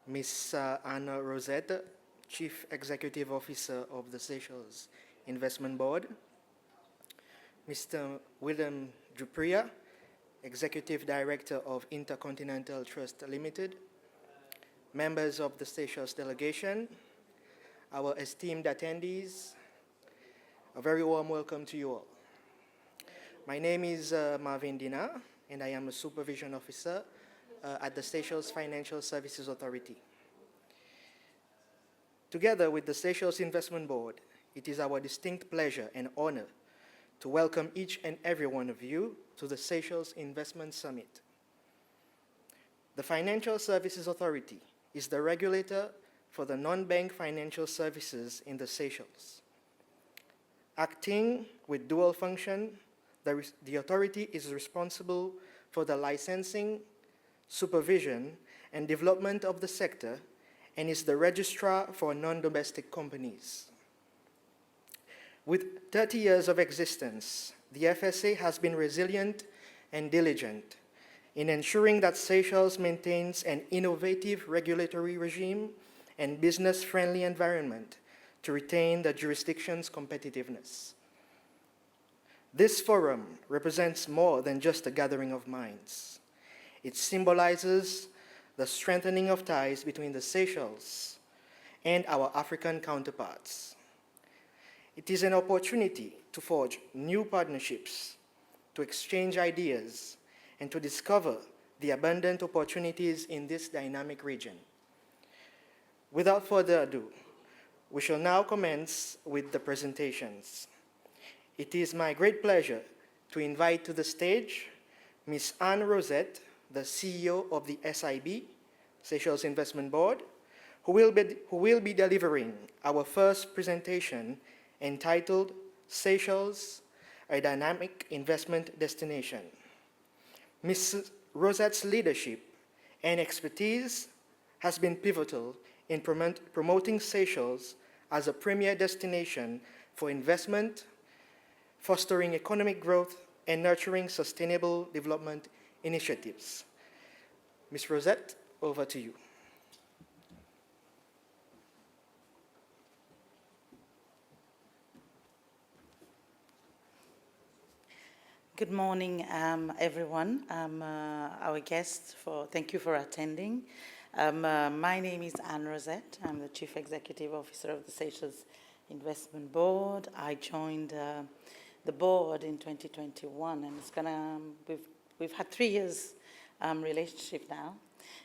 Ms. Anna Rosette, Chief Executive Officer of the Seychelles Investment Board, Mr. William Dupria, Executive Director of Intercontinental Trust Limited, members of the Seychelles delegation, our esteemed attendees, a very warm welcome to you all. My name is Marvin Dina, and I am a Supervision Officer at the Seychelles Financial Services Authority. Together with the Seychelles Investment Board, it is our distinct pleasure and honor to welcome each and every one of you to the Seychelles Investment Summit. The Financial Services Authority is the regulator for the non-bank financial services in the Seychelles. Acting with dual function, the authority is responsible for the licensing, supervision, and development of the sector and is the registrar for non-domestic companies. With 30 years of existence, the FSA has been resilient and diligent in ensuring that Seychelles maintains an innovative regulatory regime and business-friendly environment to retain the jurisdiction's competitiveness. This forum represents more than just a gathering of minds. It symbolizes the strengthening of ties between the Seychelles and our African counterparts. It is an opportunity to forge new partnerships, to exchange ideas, and to discover the abundant opportunities in this dynamic region. Without further ado, we shall now commence with the presentations. It is my great pleasure to invite to the stage Ms. Anne Rosette, the CEO of the SIB, Seychelles Investment Board, who will be delivering our first presentation entitled Seychelles, a Dynamic Investment Destination. Ms. Rosette's leadership and expertise has been pivotal in promoting Seychelles as a premier destination for investment, fostering economic growth, and nurturing sustainable development initiatives. Ms. Rosette, over to you. Good morning, everyone. Our guests, thank you for attending. My name is Anne Rosette. I'm the Chief Executive Officer of the Seychelles Investment Board. I joined the board in 2021, and we've had 3 years relationship now,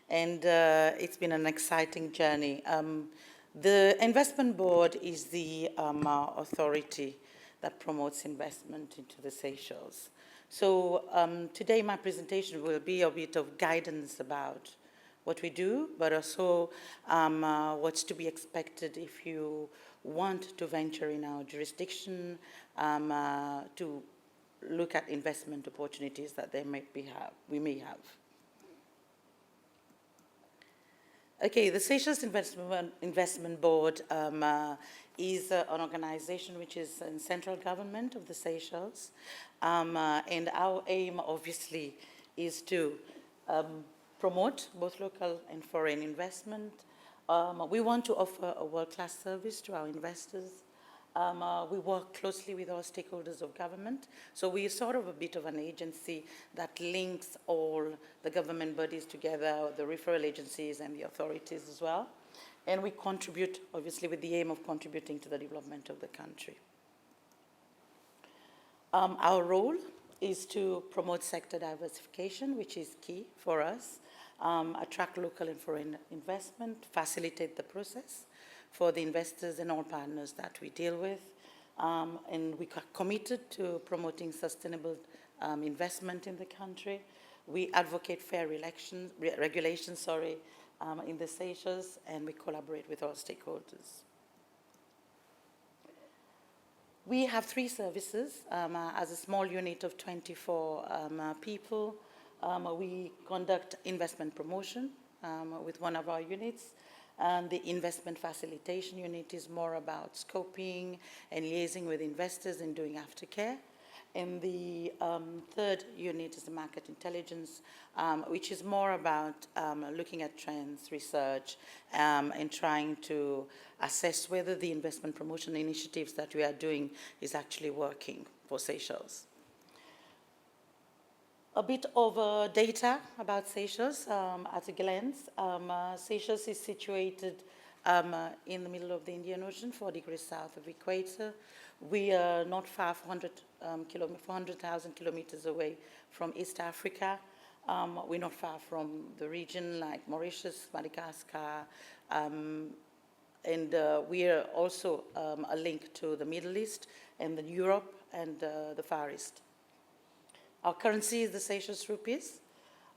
and it's been an exciting journey. The investment board is the authority that promotes investment into the Seychelles. So today my presentation will be a bit of guidance about what we do, but also what's to be expected if you want to venture in our jurisdiction, to look at investment opportunities that we may have. Okay, the Seychelles Investment Board is an organization which is in central government of the Seychelles, and our aim obviously is to promote both local and foreign investment. We want to offer a world-class service to our investors. We work closely with all stakeholders of government. So we're sort of a bit of an agency that links all the government bodies together, the referral agencies and the authorities as well. And we contribute, obviously, with the aim of contributing to the development of the country. Our role is to promote sector diversification, which is key for us, attract local and foreign investment, facilitate the process for the investors and all partners that we deal with. And we are committed to promoting sustainable investment in the country. We advocate fair regulations in the Seychelles, and we collaborate with all stakeholders. We have 3 services. As a small unit of 24 people, we conduct investment promotion with one of our units. And the investment facilitation unit is more about scoping and liaising with investors and doing aftercare. And the third unit is the market intelligence, which is more about looking at trends, research, and trying to assess whether the investment promotion initiatives that we are doing is actually working for Seychelles. A bit of data about Seychelles at a glance. Seychelles is situated in the middle of the Indian Ocean, 4 degrees south of equator. We are not far, 400,000 kilometers away from East Africa. We're not far from the region like Mauritius, Madagascar, and we are also a link to the Middle East and then Europe and the Far East. Our currency is the Seychelles rupees.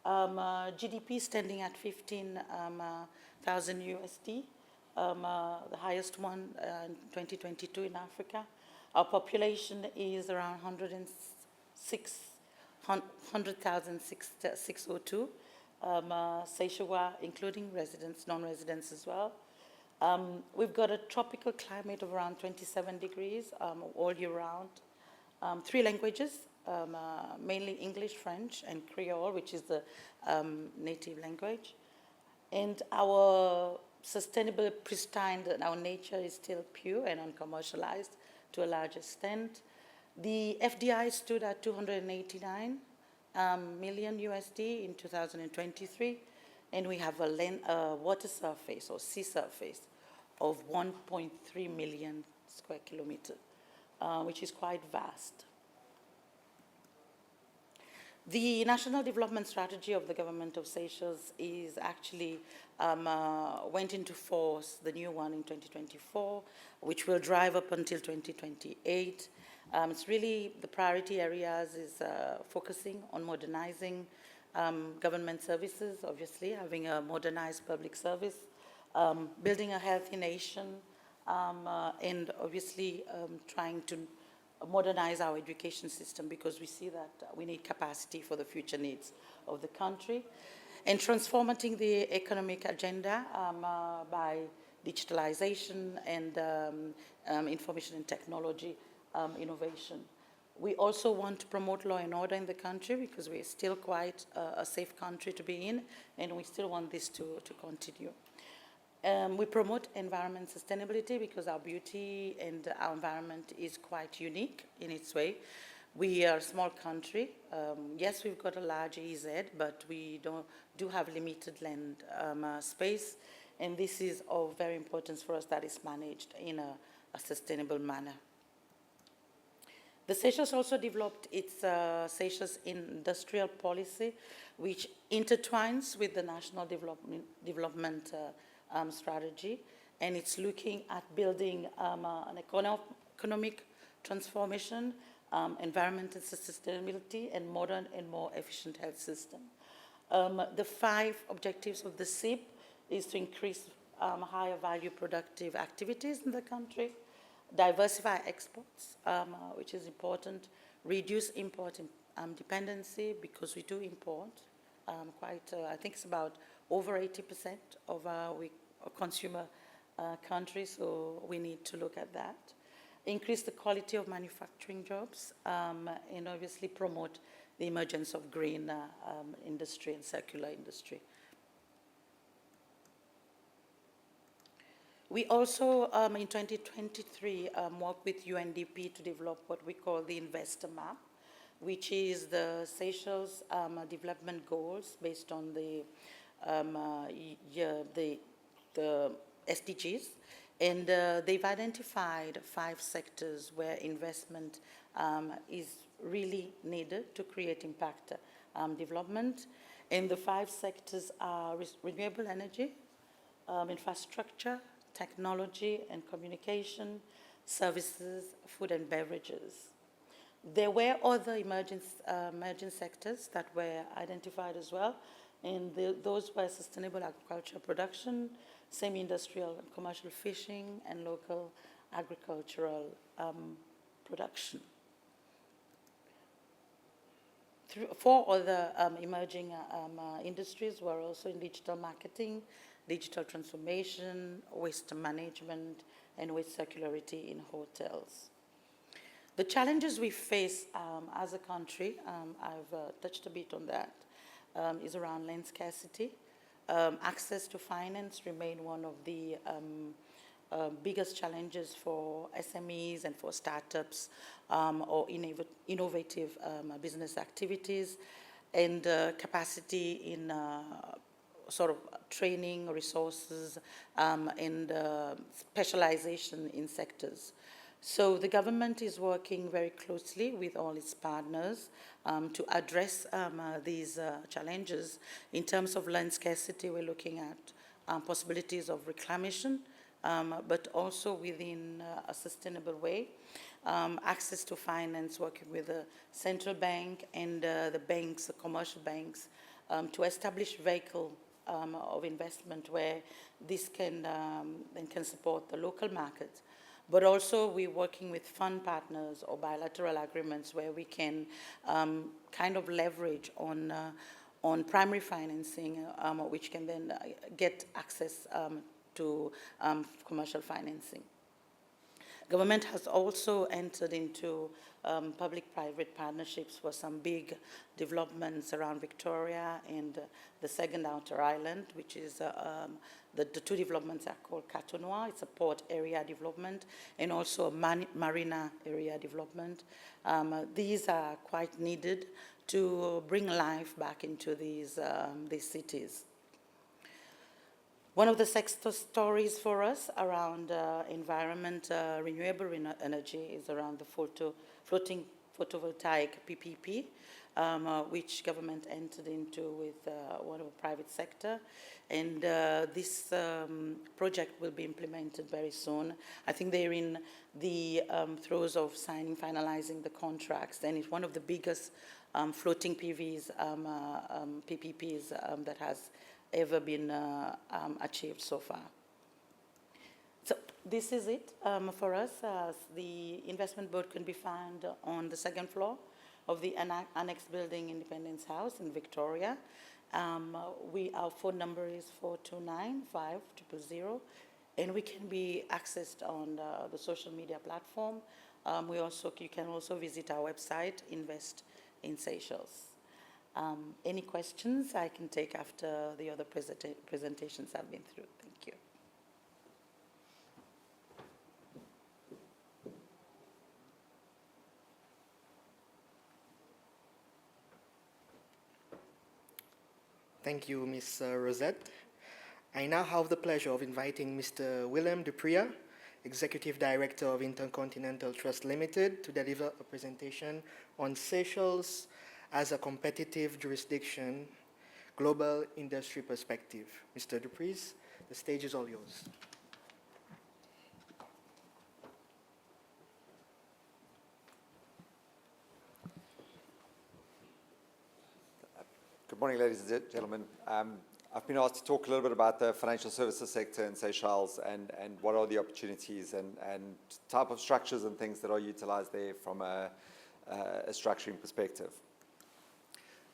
GDP standing at 15,000 USD, the highest one in 2022 in Africa. Our population is around 100,602. Seychelles, including residents, non-residents as well. We've got a tropical climate of around 27 degrees all year round. 3 languages, mainly English, French, and Creole, which is the native language. And our sustainable, pristine, our nature is still pure and uncommercialized to a large extent. The FDI stood at 289 million USD in 2023, and we have a water surface or sea surface of 1.3 million square kilometers, which is quite vast. The National Development Strategy of the Government of Seychelles is actually went into force, the new one in 2024, which will drive up until 2028. It's really the priority areas is focusing on modernizing government services, obviously, having a modernized public service, building a healthy nation, and obviously trying to modernize our education system because we see that we need capacity for the future needs of the country, and transforming the economic agenda by digitalization and information and technology innovation. We also want to promote law and order in the country because we're still quite a safe country to be in, and we still want this to continue. We promote environment sustainability because our beauty and our environment is quite unique in its way. We are a small country. Yes, we've got a large EZ, but we do have limited land space, and this is of very importance for us that is managed in a sustainable manner. The Seychelles also developed its Seychelles industrial policy, which intertwines with the national development strategy, and it's looking at building an economic transformation, environmental sustainability, and modern and more efficient health system. The 5 objectives of the SIP is to increase higher value productive activities in the country, diversify exports, which is important, reduce import dependency because we do import quite, I think it's about over 80% of our consumer countries, so we need to look at that. Increase the quality of manufacturing jobs, and obviously promote the emergence of green industry and circular industry. We also, in 2023, worked with UNDP to develop what we call the Investor Map, which is the Seychelles development goals based on the SDGs. And they've identified 5 sectors where investment is really needed to create impact development. And the 5 sectors are renewable energy, infrastructure, technology and communication, services, food and beverages. There were other emerging sectors that were identified as well, and those were sustainable agricultural production, semi-industrial and commercial fishing, and local agricultural production. 4 other emerging industries were also in digital marketing, digital transformation, waste management, and waste circularity in hotels. The challenges we face as a country, I've touched a bit on that, is around land scarcity. Access to finance remain one of the biggest challenges for SMEs and for startups or innovative business activities, and capacity in sort of training, resources, and specialization in sectors. So the government is working very closely with all its partners to address these challenges. In terms of land scarcity, we're looking at possibilities of reclamation, but also within a sustainable way. Access to finance, working with the central bank and the banks, the commercial banks, to establish vehicle of investment where this can support the local market. But also we're working with fund partners or bilateral agreements where we can kind of leverage on primary financing, which can then get access to commercial financing. Government has also entered into public-private partnerships for some big developments around Victoria and the second outer island, which is the two developments are called Katenois. It's a port area development and also a marina area development. These are quite needed to bring life back into these cities. One of the success stories for us around environment, renewable energy is around the floating photovoltaic PPP, which government entered into with one of the private sector. And this project will be implemented very soon. I think they're in the throes of finalizing the contracts, and it's one of the biggest floating PVs, PPPs that has ever been achieved so far. So this is it for us. The investment board can be found on the second floor of the Annex Building Independence House in Victoria. Our phone number is 429-5000, and we can be accessed on the social media platform. You can also visit our website, Invest in Seychelles. Any questions I can take after the other presentations I've been through? Thank you. Thank you, Ms. Rosette. I now have the pleasure of inviting Mr. Willem Dupria, Executive Director of Intercontinental Trust Limited, to deliver a presentation on Seychelles as a competitive jurisdiction, global industry perspective. Mr. Dupries, the stage is all yours. Good morning, ladies and gentlemen. I've been asked to talk a little bit about the financial services sector in Seychelles and what are the opportunities and type of structures and things that are utilized there from a structuring perspective.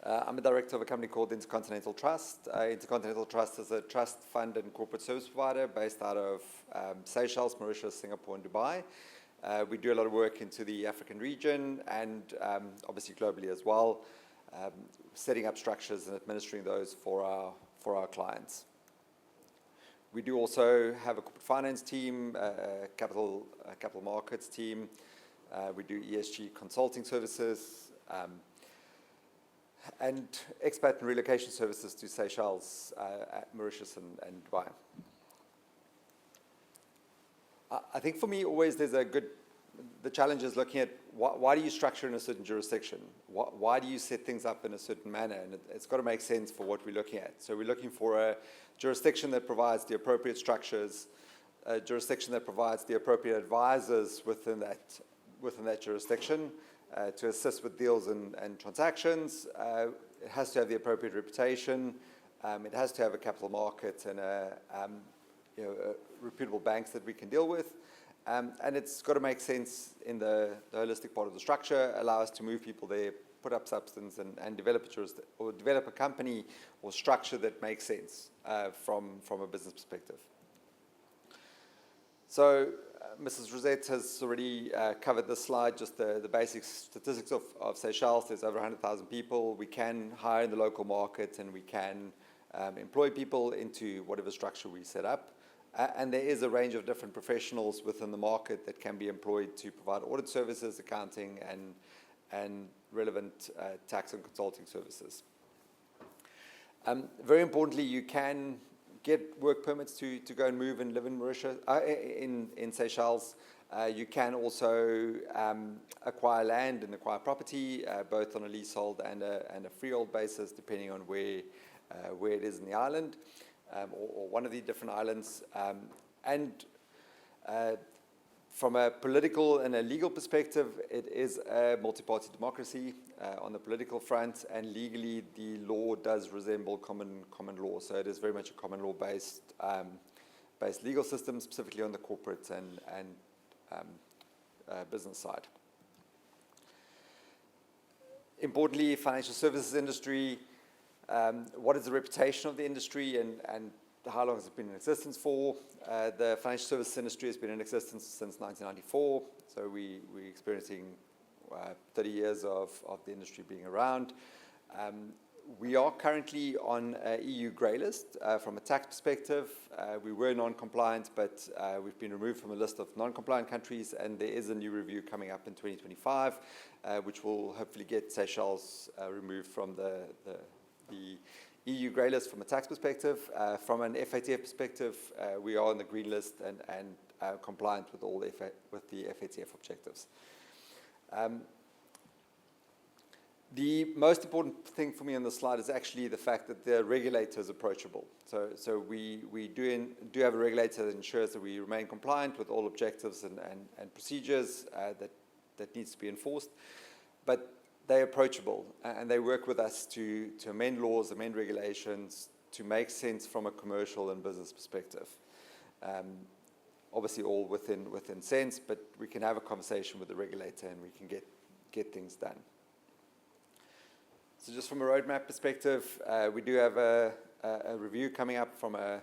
I'm a director of a company called Intercontinental Trust. Intercontinental Trust is a trust fund and corporate service provider based out of Seychelles, Mauritius, Singapore, and Dubai. We do a lot of work into the African region and obviously globally as well, setting up structures and administering those for our clients. We do also have a corporate finance team, a capital markets team. We do ESG consulting services, and expat and relocation services to Seychelles, Mauritius, and Dubai. I think for me, always the challenge is looking at why do you structure in a certain jurisdiction? Why do you set things up in a certain manner? And it's got to make sense for what we're looking at. So we're looking for a jurisdiction that provides the appropriate structures, a jurisdiction that provides the appropriate advisors within that jurisdiction, to assist with deals and transactions. It has to have the appropriate reputation. It has to have a capital market and reputable banks that we can deal with. And it's got to make sense in the holistic part of the structure, allow us to move people there, put up substance, and develop a company or structure that makes sense from a business perspective. So Mrs. Rosette has already covered this slide, just the basic statistics of Seychelles. There's over 100,000 people. We can hire in the local market, and we can employ people into whatever structure we set up. And there is a range of different professionals within the market that can be employed to provide audit services, accounting, and relevant tax and consulting services. Very importantly, you can get work permits to go and move and live in Mauritius, in Seychelles. You can also acquire land and acquire property, both on a leasehold and a freehold basis, depending on where it is in the island, or one of the different islands. From a political and a legal perspective, it is a multi-party democracy on the political front, and legally the law does resemble common law. So it is very much a common law based legal system, specifically on the corporate and business side. Importantly, financial services industry. What is the reputation of the industry, and how long has it been in existence for? The financial services industry has been in existence since 1994, so we're experiencing 30 years of the industry being around. We are currently on an EU grey list from a tax perspective. We were non-compliant, but we've been removed from a list of non-compliant countries, and there is a new review coming up in 2025, which will hopefully get Seychelles removed from the EU grey list from a tax perspective. From an FATF perspective, we are on the green list and compliant with all the FATF objectives. The most important thing for me on this slide is actually the fact that the regulator is approachable. So we do have a regulator that ensures that we remain compliant with all objectives and procedures that needs to be enforced. But they're approachable, and they work with us to amend laws, amend regulations, to make sense from a commercial and business perspective. Obviously all within sense, but we can have a conversation with the regulator and we can get things done. So just from a roadmap perspective, we do have a review coming up from a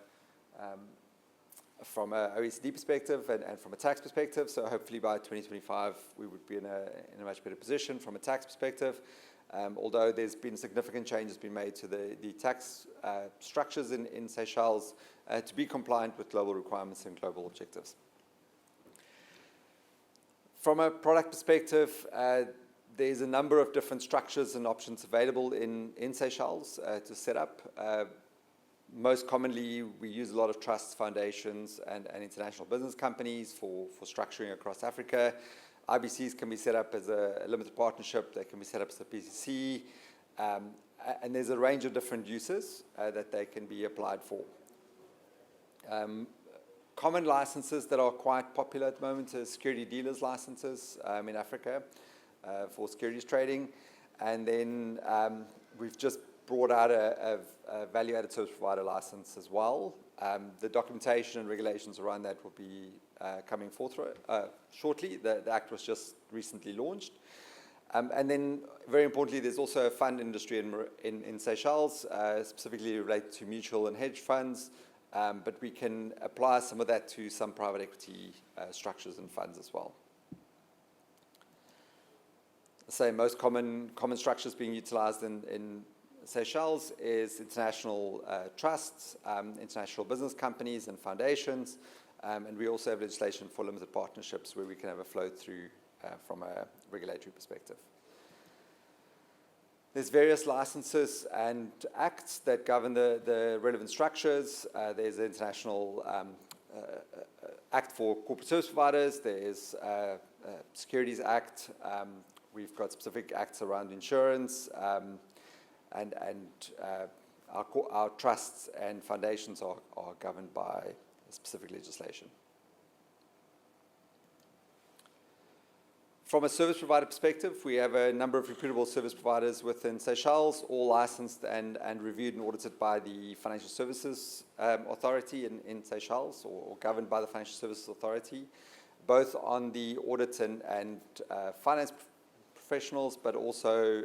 OECD perspective and from a tax perspective. So hopefully by 2025 we would be in a much better position from a tax perspective. Although there's been significant changes being made to the tax structures in Seychelles to be compliant with global requirements and global objectives. From a product perspective, there's a number of different structures and options available in Seychelles to set up. Most commonly, we use a lot of trusts, foundations, and international business companies for structuring across Africa. IBCs can be set up as a limited partnership. They can be set up as a PCC. And there's a range of different uses that they can be applied for. Common licenses that are quite popular at the moment are security dealers licenses in Africa for securities trading. And then we've just brought out a value-added service provider license as well. The documentation and regulations around that will be coming forth shortly. The Act was just recently launched. And then, very importantly, there's also a fund industry in Seychelles, specifically related to mutual and hedge funds, but we can apply some of that to some private equity structures and funds as well. So most common structures being utilized in Seychelles is international trusts, international business companies and foundations, and we also have legislation for limited partnerships where we can have a flow through from a regulatory perspective. There's various licenses and acts that govern the relevant structures. There's the International Act for Corporate Service Providers. There's Securities Act. We've got specific acts around insurance, and our trusts and foundations are governed by specific legislation. From a service provider perspective, we have a number of reputable service providers within Seychelles, all licensed and reviewed and audited by the Financial Services Authority in Seychelles, or governed by the Financial Services Authority, both on the audit and finance professionals, but also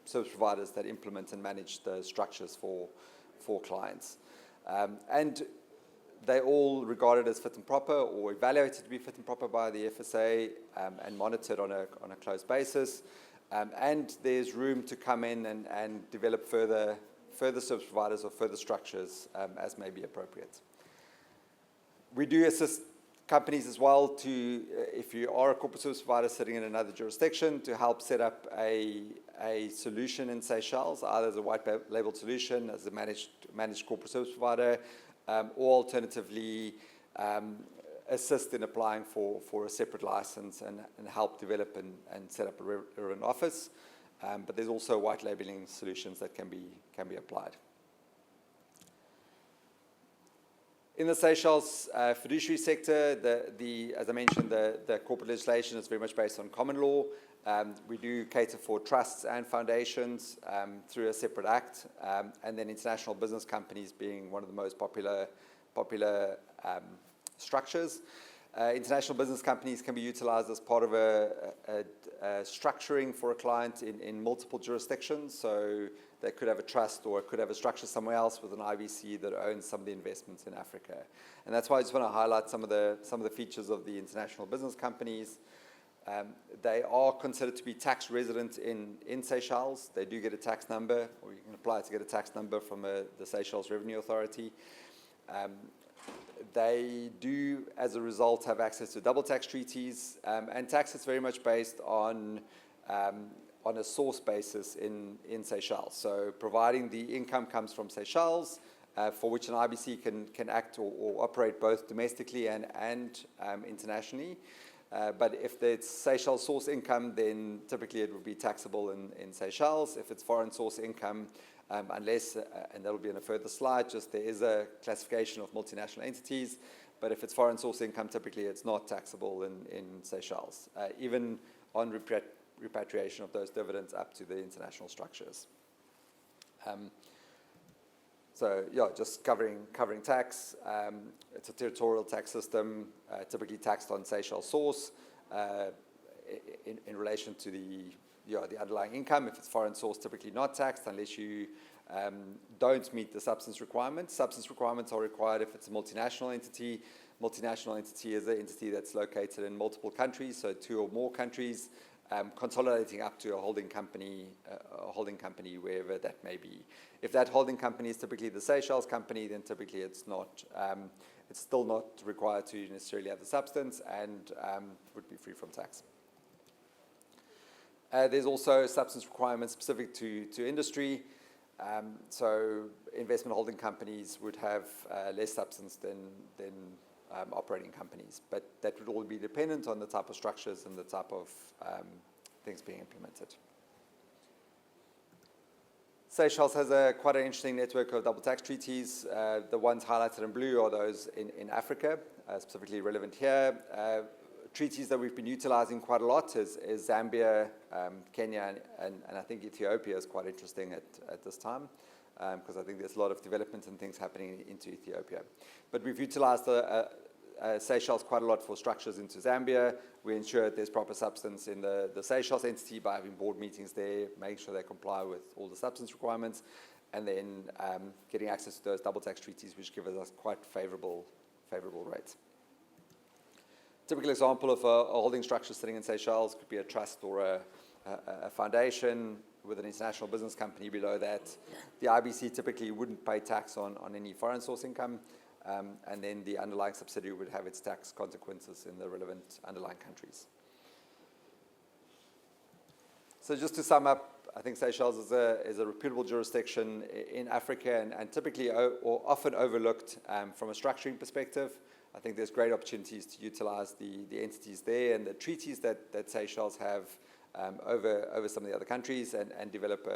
service providers that implement and manage the structures for clients. And They're all regarded as fit and proper or evaluated to be fit and proper by the FSA and monitored on a close basis. And there's room to come in and develop further service providers or further structures as may be appropriate. We do assist companies as well to, if you are a corporate service provider sitting in another jurisdiction, to help set up a solution in Seychelles, either as a white label solution, as a managed corporate service provider, or alternatively assist in applying for a separate license and help develop and set up a relevant office. But there's also white labeling solutions that can be applied. In the Seychelles fiduciary sector, as I mentioned, the corporate legislation is very much based on common law. We do cater for trusts and foundations through a separate act, and then international business companies being one of the most popular structures. International business companies can be utilized as part of a structuring for a client in multiple jurisdictions. So they could have a trust or could have a structure somewhere else with an IBC that owns some of the investments in Africa. And that's why I just want to highlight some of the features of the international business companies. They are considered to be tax resident in Seychelles. They do get a tax number, or you can apply to get a tax number from the Seychelles Revenue Authority. They do, as a result, have access to double tax treaties, and tax is very much based on a source basis in Seychelles. So providing the income comes from Seychelles, for which an IBC can act or operate both domestically and internationally. But if it's Seychelles source income, then typically it would be taxable in Seychelles. If it's foreign source income, unless, and that'll be in a further slide, just there is a classification of multinational entities, but if it's foreign source income, typically it's not taxable in Seychelles, even on repatriation of those dividends up to the international structures. So yeah, just covering tax. It's a territorial tax system, typically taxed on Seychelles source in relation to the underlying income. If it's foreign source, typically not taxed unless you don't meet the substance requirements. Substance requirements are required if it's a multinational entity. Multinational entity is an entity that's located in multiple countries, so 2 or more countries, consolidating up to a holding company wherever that may be. If that holding company is typically the Seychelles company, then typically it's still not required to necessarily have the substance and would be free from tax. There's also substance requirements specific to industry. So investment holding companies would have less substance than operating companies, but that would all be dependent on the type of structures and the type of things being implemented. Seychelles has quite an interesting network of double tax treaties. The ones highlighted in blue are those in Africa, specifically relevant here. Treaties that we've been utilizing quite a lot is Zambia, Kenya, and I think Ethiopia is quite interesting at this time, because I think there's a lot of development and things happening into Ethiopia. But we've utilized Seychelles quite a lot for structures into Zambia. We ensure that there's proper substance in the Seychelles entity by having board meetings there, making sure they comply with all the substance requirements, and then getting access to those double tax treaties, which give us quite favorable rates. Typical example of a holding structure sitting in Seychelles could be a trust or a foundation with an international business company below that. The IBC typically wouldn't pay tax on any foreign source income, and then the underlying subsidiary would have its tax consequences in the relevant underlying countries. So just to sum up, I think Seychelles is a reputable jurisdiction in Africa and typically or often overlooked from a structuring perspective. I think there's great opportunities to utilize the entities there and the treaties that Seychelles have over some of the other countries and develop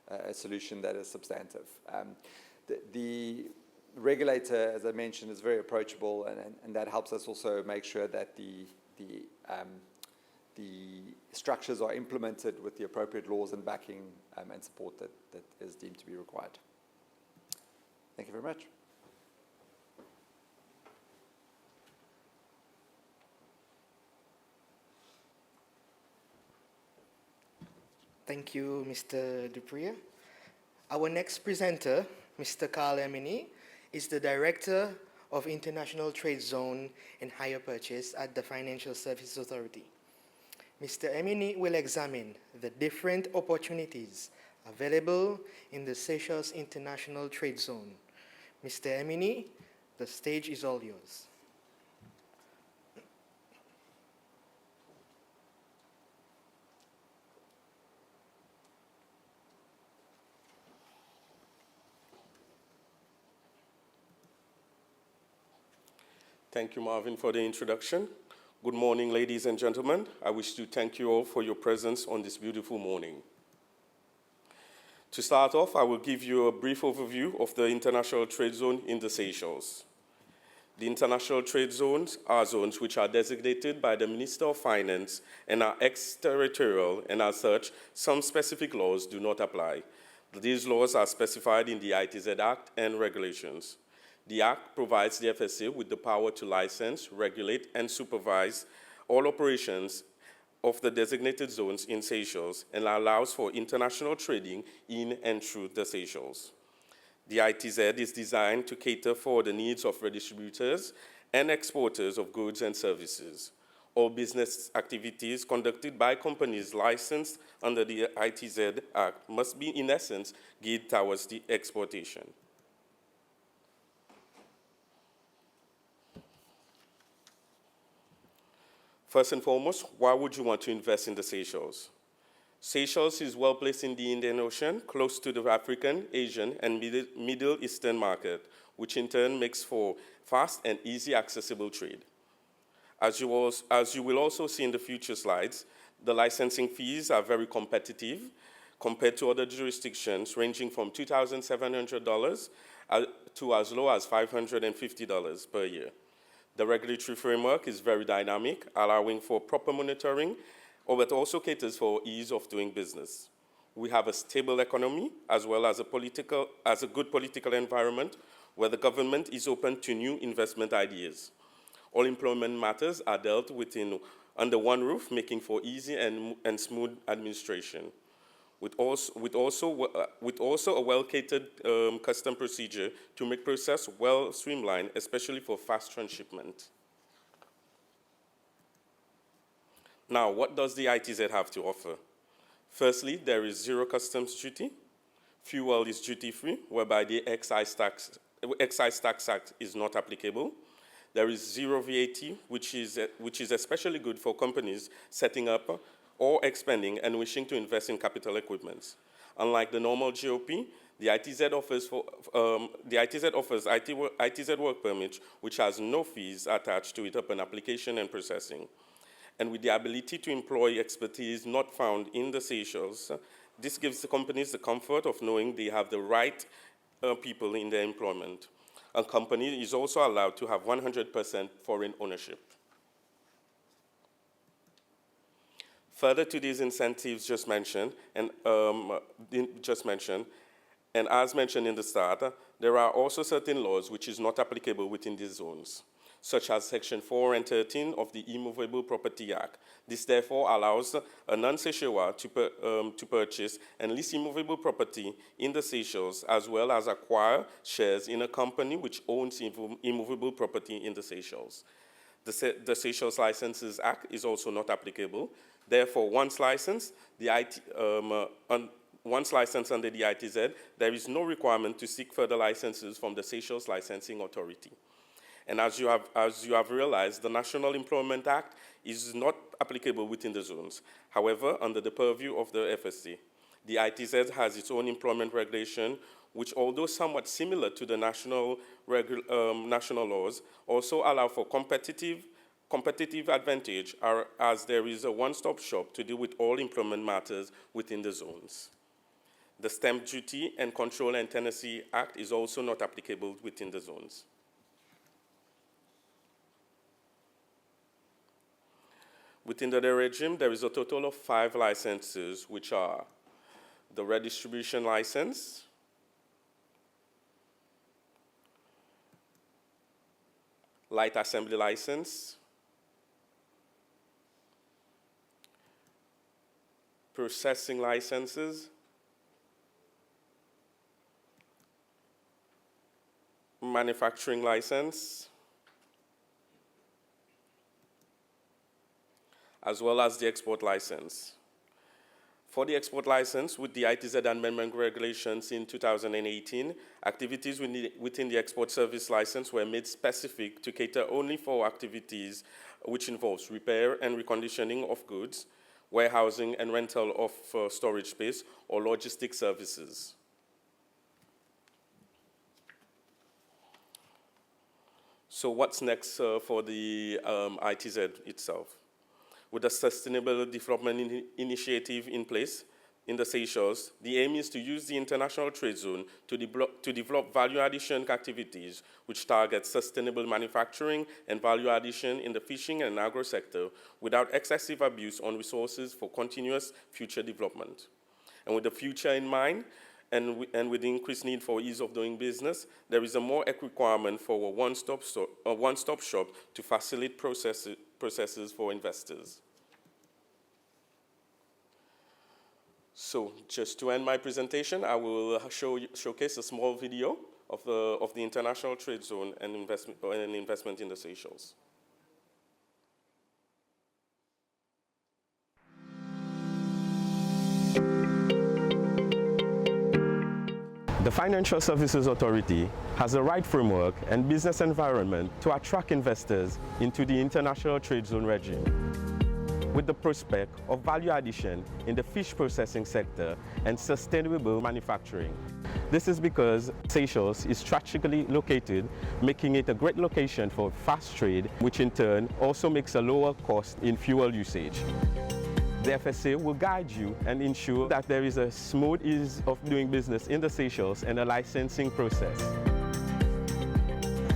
a solution that is substantive. The regulator, as I mentioned, is very approachable, and that helps us also make sure that the structures are implemented with the appropriate laws and backing and support that is deemed to be required. Thank you very much. Thank you, Mr. Duprier. Our next presenter, Mr. Carl Emini, is the Director of International Trade Zone and Hire Purchase at the Financial Services Authority. Mr. Emini will examine the different opportunities available in the Seychelles International Trade Zone. Mr. Emini, the stage is all yours. Thank you, Marvin, for the introduction. Good morning, ladies and gentlemen. I wish to thank you all for your presence on this beautiful morning. To start off, I will give you a brief overview of the International Trade Zone in the Seychelles. The International Trade Zones are zones which are designated by the Minister of Finance and are exterritorial, and as such, some specific laws do not apply. These laws are specified in the ITZ Act and regulations. The Act provides the FSA with the power to license, regulate, and supervise all operations of the designated zones in Seychelles and allows for international trading in and through the Seychelles. The ITZ is designed to cater for the needs of redistributors and exporters of goods and services. All business activities conducted by companies licensed under the ITZ Act must be, in essence, geared towards the exportation. First and foremost, why would you want to invest in the Seychelles? Seychelles is well placed in the Indian Ocean, close to the African, Asian, and Middle Eastern market, which in turn makes for fast and easy accessible trade. As you will also see in the future slides, the licensing fees are very competitive compared to other jurisdictions, ranging from $2,700 to as low as $550 per year. The regulatory framework is very dynamic, allowing for proper monitoring, but also caters for ease of doing business. We have a stable economy, as well as a good political environment where the government is open to new investment ideas. All employment matters are dealt with under one roof, making for easy and smooth administration. With also a well-catered custom procedure to make process well streamlined, especially for fast transshipment. Now, what does the ITZ have to offer? Firstly, there is zero customs duty. Fuel is duty-free, whereby the excise tax act is not applicable. There is zero VAT, which is especially good for companies setting up or expanding and wishing to invest in capital equipment. Unlike the normal GOP, the ITZ offers ITZ work permit, which has no fees attached to it upon application and processing. And with the ability to employ expertise not found in the Seychelles, this gives the companies the comfort of knowing they have the right people in their employment. A company is also allowed to have 100% foreign ownership. Further to these incentives just mentioned, and as mentioned in the start, there are also certain laws which is not applicable within these zones, such as Section 4 and 13 of the Immovable Property Act. This therefore allows a non-Seychellois to purchase and lease immovable property in the Seychelles, as well as acquire shares in a company which owns immovable property in the Seychelles. The Seychelles Licenses Act is also not applicable. Therefore, once licensed under the ITZ, there is no requirement to seek further licenses from the Seychelles Licensing Authority. And as you have realized, the National Employment Act is not applicable within the zones. However, under the purview of the FSC, the ITZ has its own employment regulation, which, although somewhat similar to the national laws, also allow for competitive advantage as there is a one-stop shop to deal with all employment matters within the zones. The Stamp Duty and Control and Tenancy Act is also not applicable within the zones. Within the regime, there is a total of 5 licenses, which are the redistribution license, light assembly license, processing licenses, manufacturing license, as well as the export license. For the export license, with the ITZ amendment regulations in 2018, activities within the export service license were made specific to cater only for activities which involves repair and reconditioning of goods, warehousing and rental of storage space, or logistics services. So what's next for the ITZ itself? With a sustainable development initiative in place in the Seychelles, the aim is to use the international trade zone to develop value addition activities which target sustainable manufacturing and value addition in the fishing and agro sector without excessive abuse on resources for continuous future development. And with the future in mind, and with the increased need for ease of doing business, there is a more requirement for a one-stop shop to facilitate processes for investors. So just to end my presentation, I will showcase a small video of the international trade zone and investment in the Seychelles. The Financial Services Authority has the right framework and business environment to attract investors into the international trade zone regime, with the prospect of value addition in the fish processing sector and sustainable manufacturing. This is because Seychelles is strategically located, making it a great location for fast trade, which in turn also makes a lower cost in fuel usage. The FSA will guide you and ensure that there is a smooth ease of doing business in the Seychelles and a licensing process.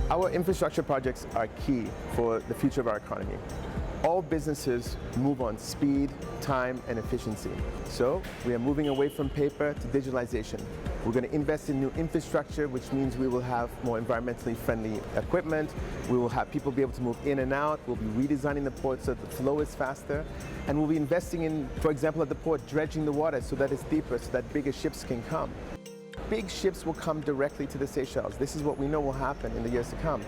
Our infrastructure projects are key for the future of our economy. All businesses move on speed, time, and efficiency. So we are moving away from paper to digitalization. We're going to invest in new infrastructure, which means we will have more environmentally friendly equipment. We will have people be able to move in and out. We'll be redesigning the port so that the flow is faster. And we'll be investing in, for example, at the port, dredging the water so that it's deeper, so that bigger ships can come. Big ships will come directly to the Seychelles. This is what we know will happen in the years to come.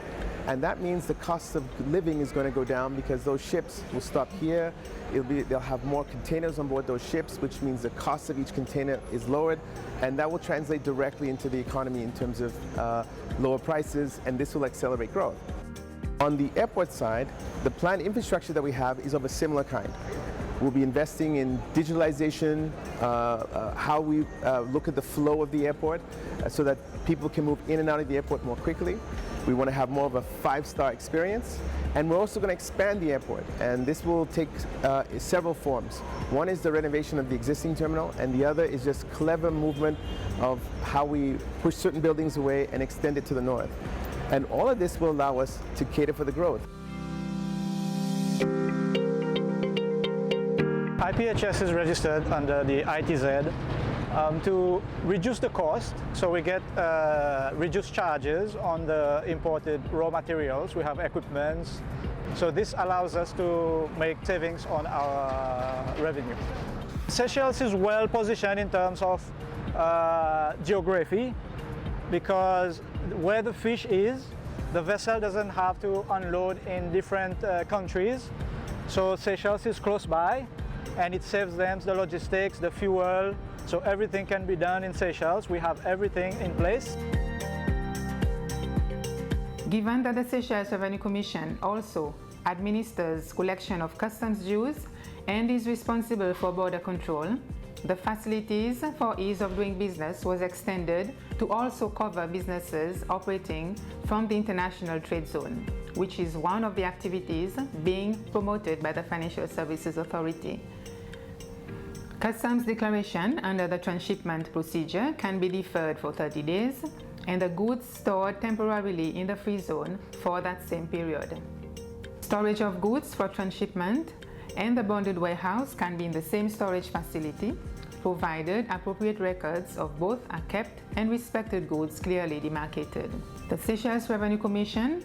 And that means the cost of living is going to go down because those ships will stop here. They'll have more containers on board those ships, which means the cost of each container is lowered. And that will translate directly into the economy in terms of lower prices, and this will accelerate growth. On the airport side, the planned infrastructure that we have is of a similar kind. We'll be investing in digitalization, how we look at the flow of the airport so that people can move in and out of the airport more quickly. We want to have more of a five-star experience, and we're also going to expand the airport, and this will take several forms. One is the renovation of the existing terminal, and the other is just clever movement of how we push certain buildings away and extend it to the north. And all of this will allow us to cater for the growth. IPHS is registered under the ITZ to reduce the cost, so we get reduced charges on the imported raw materials. We have equipment, so this allows us to make savings on our revenue. Seychelles is well positioned in terms of geography, because where the fish is, the vessel doesn't have to unload in different countries. So Seychelles is close by, and it saves them the logistics, the fuel, so everything can be done in Seychelles. We have everything in place. Given that the Seychelles Revenue Commission also administers collection of customs dues and is responsible for border control, the facilities for ease of doing business was extended to also cover businesses operating from the International Trade Zone, which is one of the activities being promoted by the Financial Services Authority. Customs declaration under the transshipment procedure can be deferred for 30 days, and the goods stored temporarily in the free zone for that same period. Storage of goods for transshipment and the bonded warehouse can be in the same storage facility, provided appropriate records of both are kept and respected goods clearly demarcated. The Seychelles Revenue Commission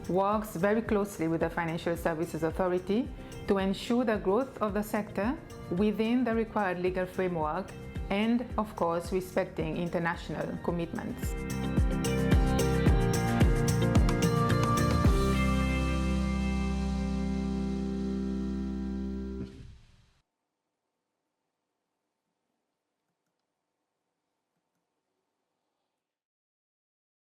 works very closely with the Financial Services Authority to ensure the growth of the sector within the required legal framework and, of course, respecting international commitments.